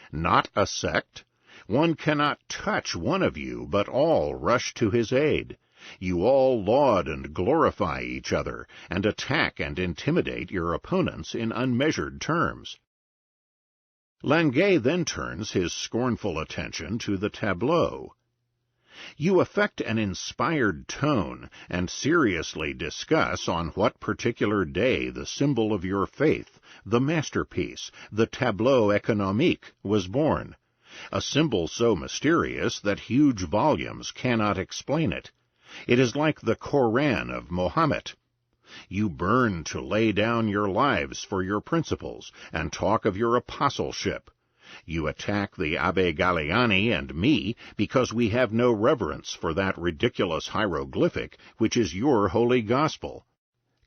Not a sect? One cannot touch one of you, but all rush to his aid. You all laud and glorify each other, and attack and intimidate your opponents in unmeasured terms. Languet then turns his scornful attention to the tableau. You affect an inspired tone, and seriously discuss on what particular day the symbol of your faith, the masterpiece, the Tableau Economique, was born, a symbol so mysterious that huge volumes cannot explain it. It is like the Koran of Mohammed. You burn to lay down your lives for your principles, and talk of your apostleship. You attack the Abbé Galiani and me because we have no reverence for that ridiculous hieroglyphic which is your holy gospel.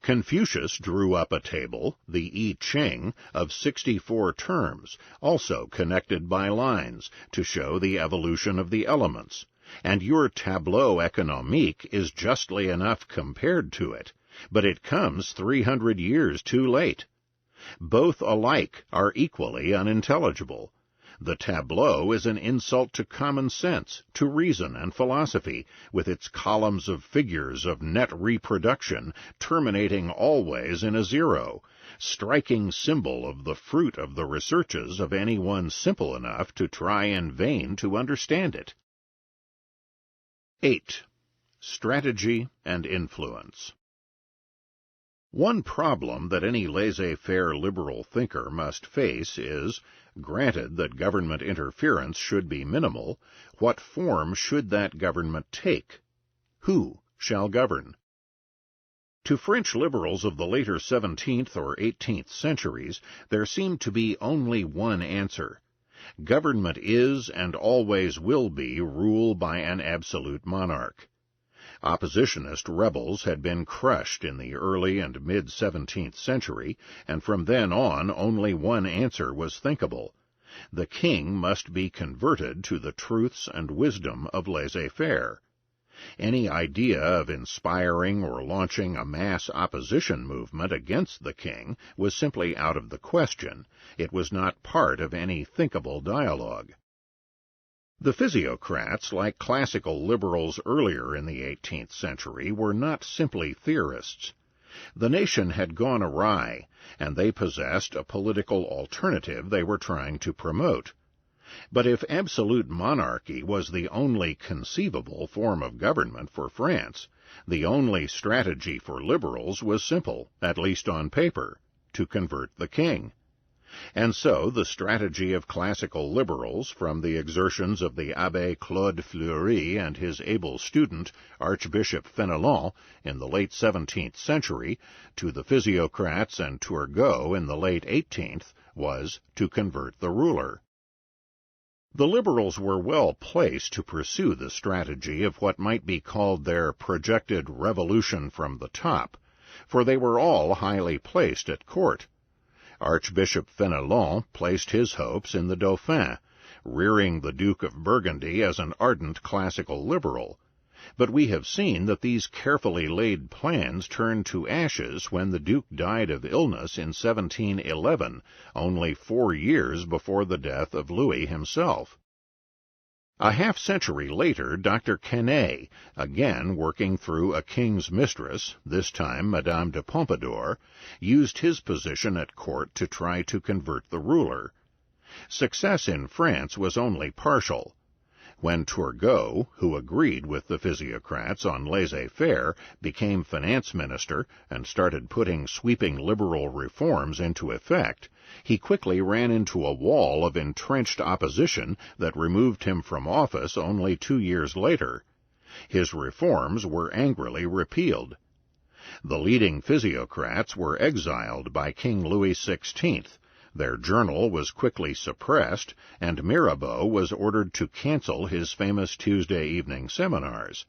Confucius drew up a table, the I Ching, of 64 terms, also connected by lines, to show the evolution of the elements, and your Tableau Economique is justly enough compared to it, but it comes 300 years too late. Both alike are equally unintelligible. The tableau is an insult to common sense, to reason and philosophy, with its columns of figures of net reproduction terminating always in a zero, striking symbol of the fruit of the researches of anyone simple enough to try in vain to understand it. 8. Strategy and influence. One problem that any laissez-faire liberal thinker must face is, granted that government interference should be minimal, what form should that government take? Who shall govern? To French liberals of the later 17th or 18th centuries, there seemed to be only one answer. Government is and always will be rule by an absolute monarch. Oppositionist rebels had been crushed in the early and mid-17th century, and from then on only one answer was thinkable. The king must be converted to the truths and wisdom of laissez-faire. Any idea of inspiring or launching a mass opposition movement against the king was simply out of the question. It was not part of any thinkable dialogue. The physiocrats, like classical liberals earlier in the 18th century, were not simply theorists. The nation had gone awry, and they possessed a political alternative they were trying to promote. But if absolute monarchy was the only conceivable form of government for France, the only strategy for liberals was simple, at least on paper: to convert the king. And so the strategy of classical liberals, from the exertions of the Abbé Claude Fleury and his able student, Archbishop Fenelon, in the late 17th century, to the physiocrats and Turgot in the late 18th, was to convert the ruler. The liberals were well placed to pursue the strategy of what might be called their projected revolution from the top, for they were all highly placed at court. Archbishop Fenelon placed his hopes in the Dauphin, rearing the Duke of Burgundy as an ardent classical liberal. But we have seen that these carefully laid plans turned to ashes when the Duke died of illness in 1711, only 4 years before the death of Louis himself. A half-century later, Dr. Quesnay, again working through a king's mistress, this time Madame de Pompadour, used his position at court to try to convert the ruler. Success in France was only partial. When Turgot, who agreed with the physiocrats on laissez-faire, became finance minister and started putting sweeping liberal reforms into effect, he quickly ran into a wall of entrenched opposition that removed him from office only 2 years later. His reforms were angrily repealed. The leading physiocrats were exiled by King Louis XVI. Their journal was quickly suppressed, and Mirabeau was ordered to cancel his famous Tuesday evening seminars.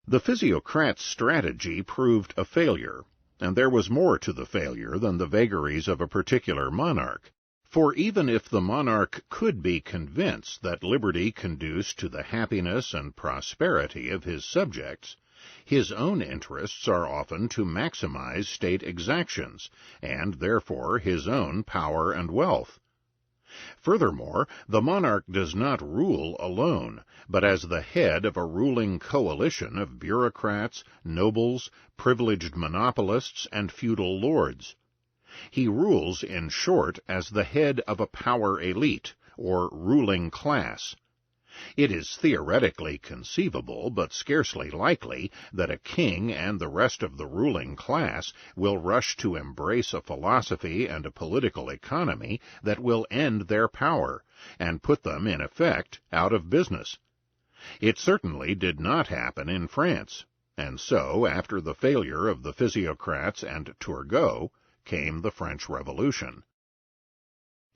The physiocrats' strategy proved a failure, and there was more to the failure than the vagaries of a particular monarch. For even if the monarch could be convinced that liberty conduced to the happiness and prosperity of his subjects, his own interests are often to maximize state exactions, and therefore his own power and wealth. Furthermore, the monarch does not rule alone, but as the head of a ruling coalition of bureaucrats, nobles, privileged monopolists, and feudal lords. He rules, in short, as the head of a power elite, or ruling class. It is theoretically conceivable, but scarcely likely, that a king and the rest of the ruling class will rush to embrace a philosophy and a political economy that will end their power, and put them, in effect, out of business. It certainly did not happen in France, and so, after the failure of the physiocrats and Turgot, came the French Revolution.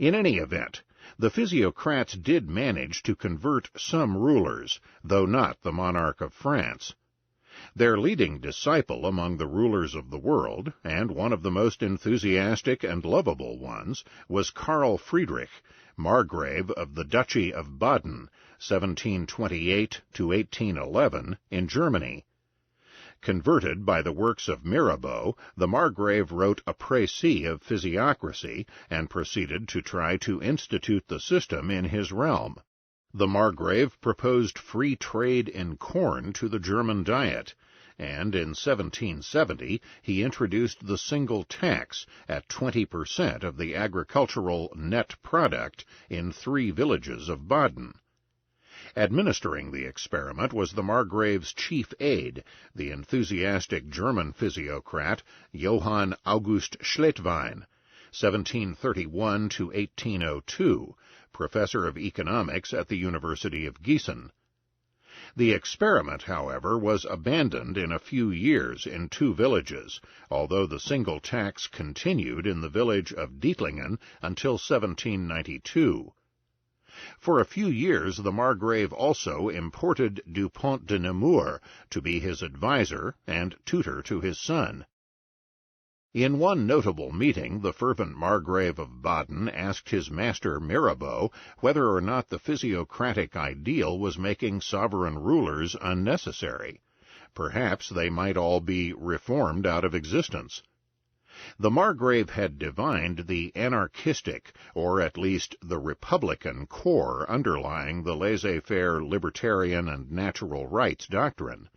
In any event, The Physiocrats did manage to convert some rulers, though not the monarch of France. Their leading disciple among the rulers of the world, and one of the most enthusiastic and lovable ones, was Karl Friedrich, Margrave of the Duchy of Baden, 1728 to 1811, in Germany. Converted by the works of Mirabeau, the Margrave wrote a précis of Physiocracy and proceeded to try to institute the system in his realm. The Margrave proposed free trade in corn to the German diet, and in 1770 he introduced the single tax at 20% of the agricultural net product in 3 villages of Baden. Administering the experiment was the Margrave's chief aide, the enthusiastic German physiocrat Johann August Schlettwein, 1731 to 1802, professor of economics at the University of Gießen. The experiment, however, was abandoned in a few years in 2 villages, although the single tax continued in the village of Dietlingen until 1792. For a few years the Margrave also imported Dupont de Nemours to be his adviser and tutor to his son. In one notable meeting, the fervent Margrave of Baden asked his master Mirabeau whether or not the physiocratic ideal was making sovereign rulers unnecessary. Perhaps they might all be reformed out of existence. The Margrave had divined the anarchistic, or at least the republican, core underlying the laissez-faire libertarian and natural rights doctrine.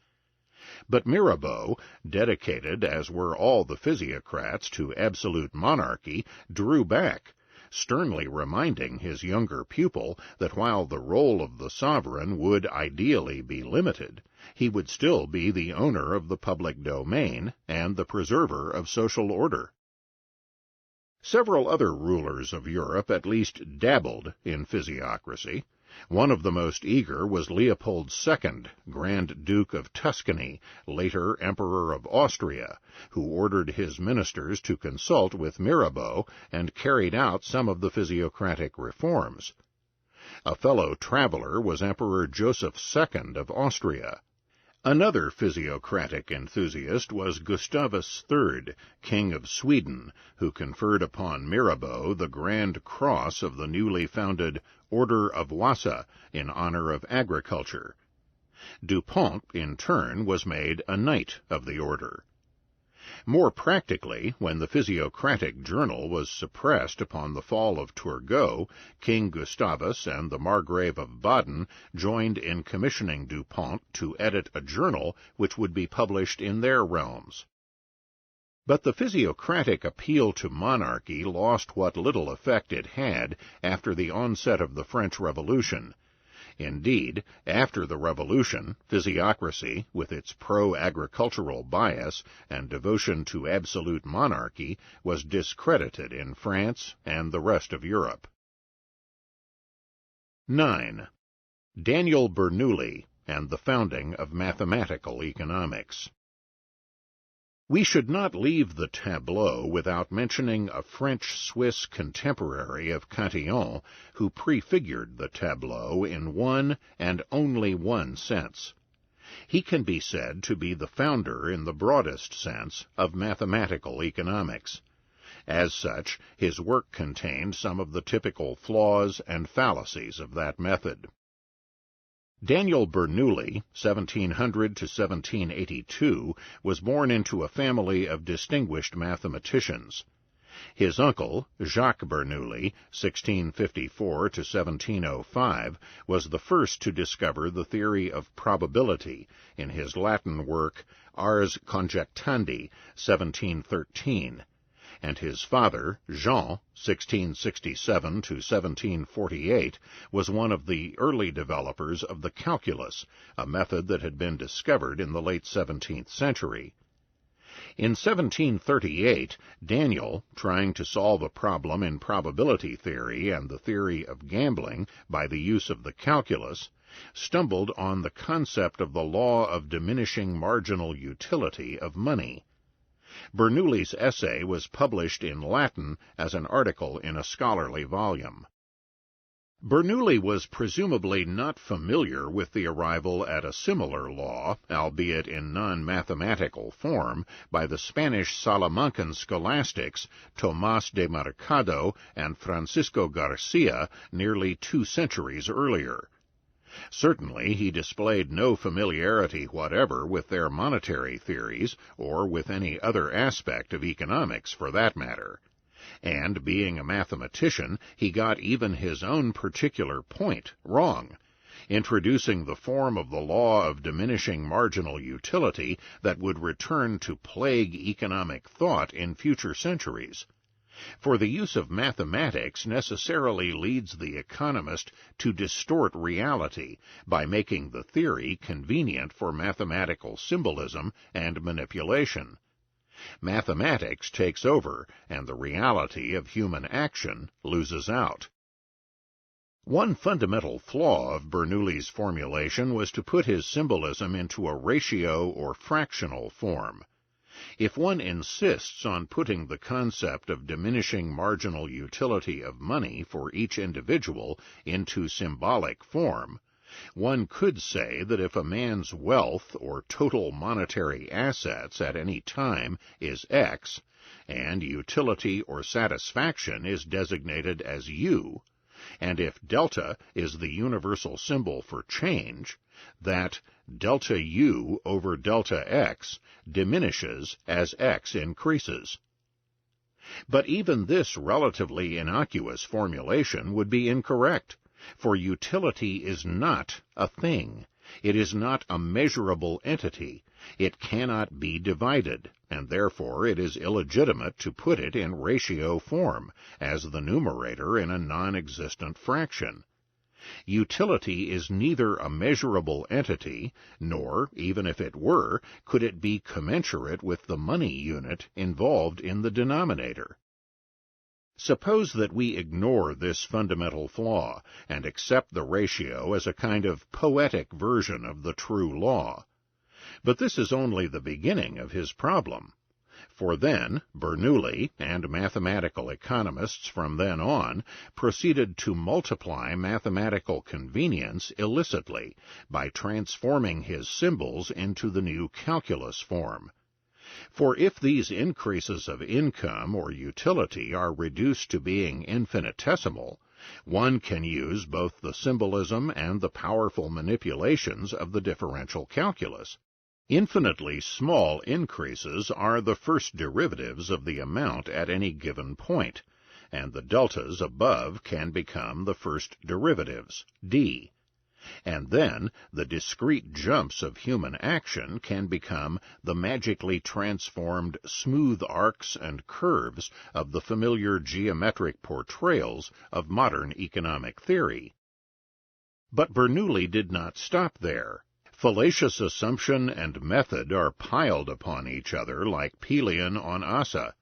But Mirabeau, dedicated as were all the physiocrats to absolute monarchy, drew back, sternly reminding his younger pupil that while the role of the sovereign would ideally be limited, he would still be the owner of the public domain and the preserver of social order. Several other rulers of Europe at least dabbled in physiocracy. One of the most eager was Leopold II, Grand Duke of Tuscany, later Emperor of Austria, who ordered his ministers to consult with Mirabeau and carried out some of the physiocratic reforms. A fellow traveler was Emperor Joseph II of Austria. Another physiocratic enthusiast was Gustavus III, King of Sweden, who conferred upon Mirabeau the Grand Cross of the newly founded Order of Wasa in honor of agriculture. Dupont, in turn, was made a Knight of the Order. More practically, when the Physiocratic Journal was suppressed upon the fall of Turgot, King Gustavus and the Margrave of Baden joined in commissioning Dupont to edit a journal which would be published in their realms. But the physiocratic appeal to monarchy lost what little effect it had after the onset of the French Revolution. Indeed, after the Revolution, physiocracy, with its pro-agricultural bias and devotion to absolute monarchy, was discredited in France and the rest of Europe. 9. Daniel Bernoulli and the founding of mathematical economics. We should not leave the tableau without mentioning a French-Swiss contemporary of Cantillon who prefigured the tableau in one and only one sense. He can be said to be the founder, in the broadest sense, of mathematical economics. As such, his work contained some of the typical flaws and fallacies of that method. Daniel Bernoulli, 1700 to 1782, was born into a family of distinguished mathematicians. His uncle, Jacques Bernoulli, 1654 to 1705, was the first to discover the theory of probability in his Latin work Ars Conjectandi, 1713. And his father, Jean, 1667 to 1748, was one of the early developers of the calculus, a method that had been discovered in the late 17th century. In 1738, Daniel, trying to solve a problem in probability theory and the theory of gambling by the use of the calculus, stumbled on the concept of the law of diminishing marginal utility of money. Bernoulli's essay was published in Latin as an article in a scholarly volume. Bernoulli was presumably not familiar with the arrival at a similar law, albeit in non-mathematical form, by the Spanish Salamancan scholastics Tomás de Mercado and Francisco Garcia nearly 2 centuries earlier. Certainly he displayed no familiarity whatever with their monetary theories, or with any other aspect of economics for that matter. And, being a mathematician, he got even his own particular point wrong, introducing the form of the law of diminishing marginal utility that would return to plague economic thought in future centuries. For the use of mathematics necessarily leads the economist to distort reality by making the theory convenient for mathematical symbolism and manipulation. Mathematics takes over, and the reality of human action loses out. One fundamental flaw of Bernoulli's formulation was to put his symbolism into a ratio or fractional form. If one insists on putting the concept of diminishing marginal utility of money for each individual into symbolic form, one could say that if a man's wealth or total monetary assets at any time is X, and utility or satisfaction is designated as U, and if delta is the universal symbol for change, that delta U over delta X diminishes as X increases. But even this relatively innocuous formulation would be incorrect, for utility is not a thing. It is not a measurable entity. It cannot be divided, and therefore it is illegitimate to put it in ratio form, as the numerator in a non-existent fraction. Utility is neither a measurable entity, nor, even if it were, could it be commensurate with the money unit involved in the denominator. Suppose that we ignore this fundamental flaw and accept the ratio as a kind of poetic version of the true law. But this is only the beginning of his problem. For then, Bernoulli, and mathematical economists from then on, proceeded to multiply mathematical convenience illicitly by transforming his symbols into the new calculus form. For if these increases of income or utility are reduced to being infinitesimal, one can use both the symbolism and the powerful manipulations of the differential calculus. Infinitely small increases are the first derivatives of the amount at any given point, and the deltas above can become the first derivatives, d. And then the discrete jumps of human action can become the magically transformed smooth arcs and curves of the familiar geometric portrayals of modern economic theory. But Bernoulli did not stop there. Fallacious assumption and method are piled upon each other like Pelion on Asa.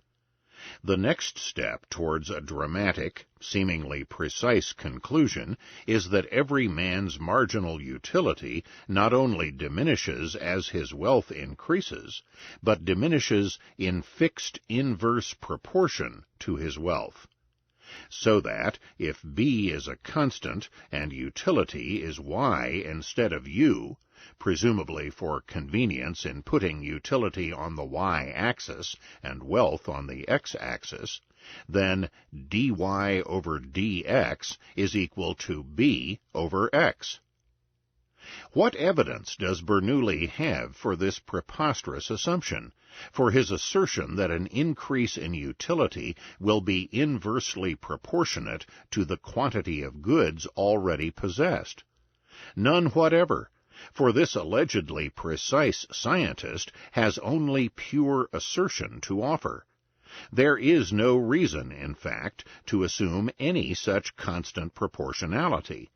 The next step towards a dramatic, seemingly precise conclusion is that every man's marginal utility not only diminishes as his wealth increases, but diminishes in fixed inverse proportion to his wealth. So that, if B is a constant and utility is Y instead of U, presumably for convenience in putting utility on the y-axis and wealth on the x-axis, then dy over dx is equal to b over x. What evidence does Bernoulli have for this preposterous assumption, for his assertion that an increase in utility will be inversely proportionate to the quantity of goods already possessed? None whatever. For this allegedly precise scientist has only pure assertion to offer. There is no reason, in fact, to assume any such constant proportionality.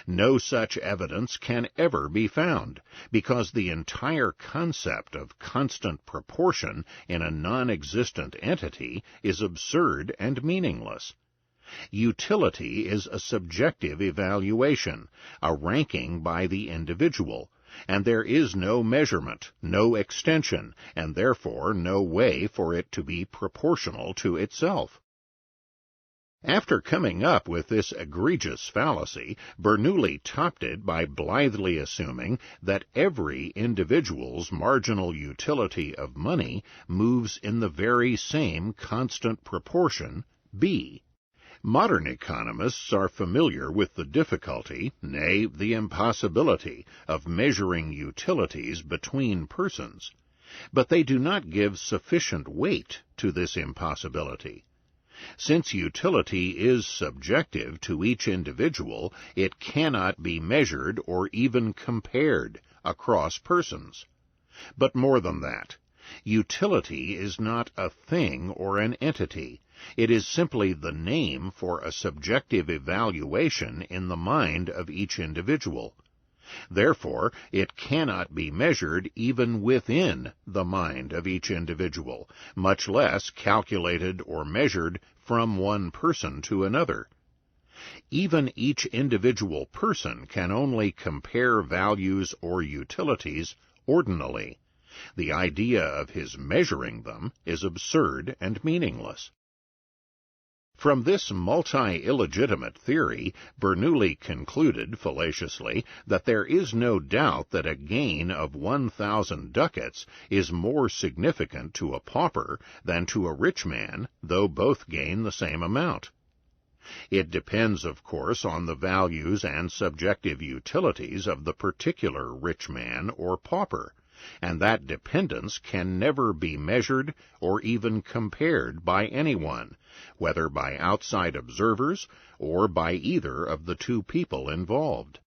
No such evidence can ever be found, because the entire concept of constant proportion in a non-existent entity is absurd and meaningless. Utility is a subjective evaluation, a ranking by the individual, and there is no measurement, no extension, and therefore no way for it to be proportional to itself. After coming up with this egregious fallacy, Bernoulli topped it by blithely assuming that every individual's marginal utility of money moves in the very same constant proportion, B. Modern economists are familiar with the difficulty, nay, the impossibility, of measuring utilities between persons, but they do not give sufficient weight to this impossibility. Since utility is subjective to each individual, it cannot be measured or even compared across persons. But more than that, utility is not a thing or an entity. It is simply the name for a subjective evaluation in the mind of each individual. Therefore, it cannot be measured even within the mind of each individual, much less calculated or measured from one person to another. Even each individual person can only compare values or utilities ordinally. The idea of his measuring them is absurd and meaningless. From this multi-illegitimate theory, Bernoulli concluded fallaciously that there is no doubt that a gain of 1,000 ducats is more significant to a pauper than to a rich man, though both gain the same amount. It depends, of course, on the values and subjective utilities of the particular rich man or pauper, and that dependence can never be measured or even compared by anyone, whether by outside observers or by either of the two people involved.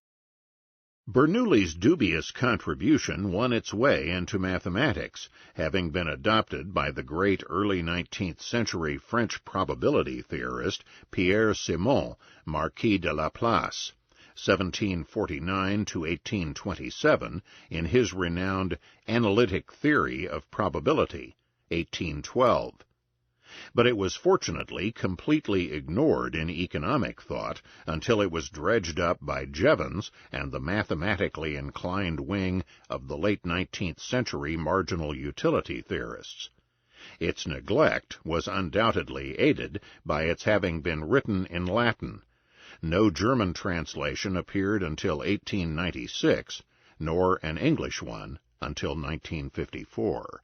Bernoulli's dubious contribution won its way into mathematics, having been adopted by the great early 19th century French probability theorist Pierre Simon, Marquis de Laplace, 1749 to 1827, in his renowned Analytic Theory of Probability, 1812. But it was fortunately completely ignored in economic thought until it was dredged up by Jevons and the mathematically inclined wing of the late 19th century marginal utility theorists. Its neglect was undoubtedly aided by its having been written in Latin. No German translation appeared until 1896, nor an English one until 1954.